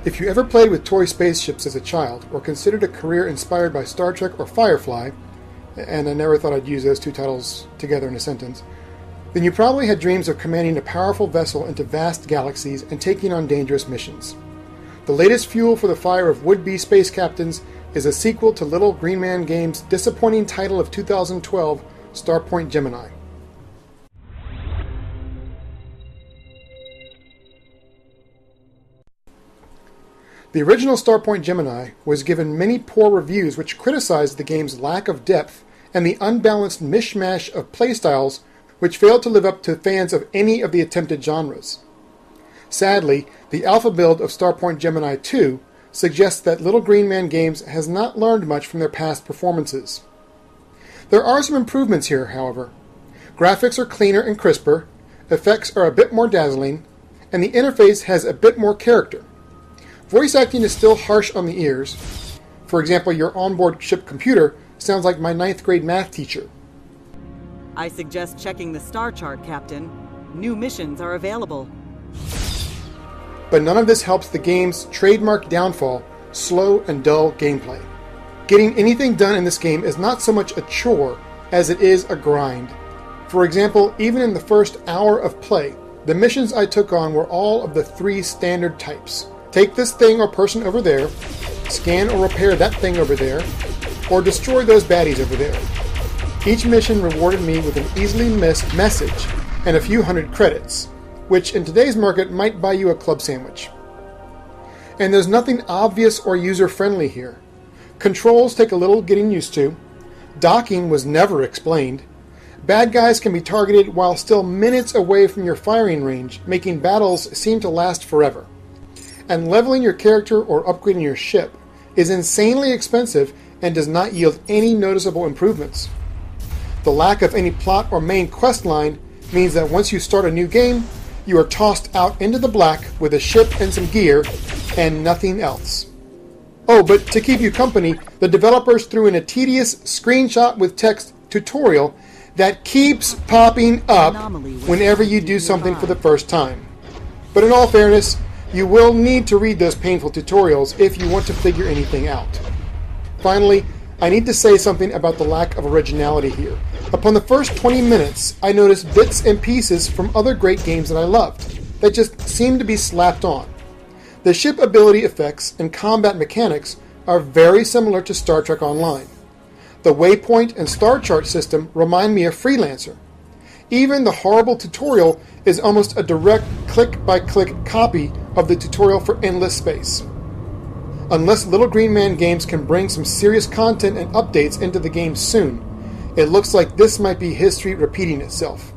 If you ever played with toy spaceships as a child, or considered a career inspired by Star Trek or Firefly, and I never thought I'd use those two titles together in a sentence, then you probably had dreams of commanding a powerful vessel into vast galaxies and taking on dangerous missions. The latest fuel for the fire of would-be space captains is a sequel to Little Green Man Games' disappointing title of 2012, Starpoint Gemini. The original Starpoint Gemini was given many poor reviews which criticized the game's lack of depth and the unbalanced mishmash of playstyles which failed to live up to fans of any of the attempted genres. Sadly, the alpha build of Starpoint Gemini 2 suggests that Little Green Man Games has not learned much from their past performances. There are some improvements here, however. Graphics are cleaner and crisper, effects are a bit more dazzling, and the interface has a bit more character. Voice acting is still harsh on the ears. For example, your onboard ship computer sounds like my 9th grade math teacher. I suggest checking the star chart, Captain. New missions are available. But none of this helps the game's trademark downfall, slow and dull gameplay. Getting anything done in this game is not so much a chore as it is a grind. For example, even in the first hour of play, the missions I took on were all of the 3 standard types. Take this thing or person over there, scan or repair that thing over there, or destroy those baddies over there. Each mission rewarded me with an easily missed message and a few hundred credits, which in today's market might buy you a club sandwich. And there's nothing obvious or user-friendly here. Controls take a little getting used to. Docking was never explained. Bad guys can be targeted while still minutes away from your firing range, making battles seem to last forever. And leveling your character or upgrading your ship is insanely expensive and does not yield any noticeable improvements. The lack of any plot or main quest line means that once you start a new game, you are tossed out into the black with a ship and some gear and nothing else. Oh, but to keep you company, the developers threw in a tedious screenshot with text tutorial that keeps popping up whenever you do something for the first time. But in all fairness, you will need to read those painful tutorials if you want to figure anything out. Finally, I need to say something about the lack of originality here. Upon the first 20 minutes, I noticed bits and pieces from other great games that I loved, that just seemed to be slapped on. The ship ability effects and combat mechanics are very similar to Star Trek Online. The waypoint and star chart system remind me of Freelancer. Even the horrible tutorial is almost a direct click-by-click copy of the tutorial for Endless Space. Unless Little Green Man Games can bring some serious content and updates into the game soon, it looks like this might be history repeating itself.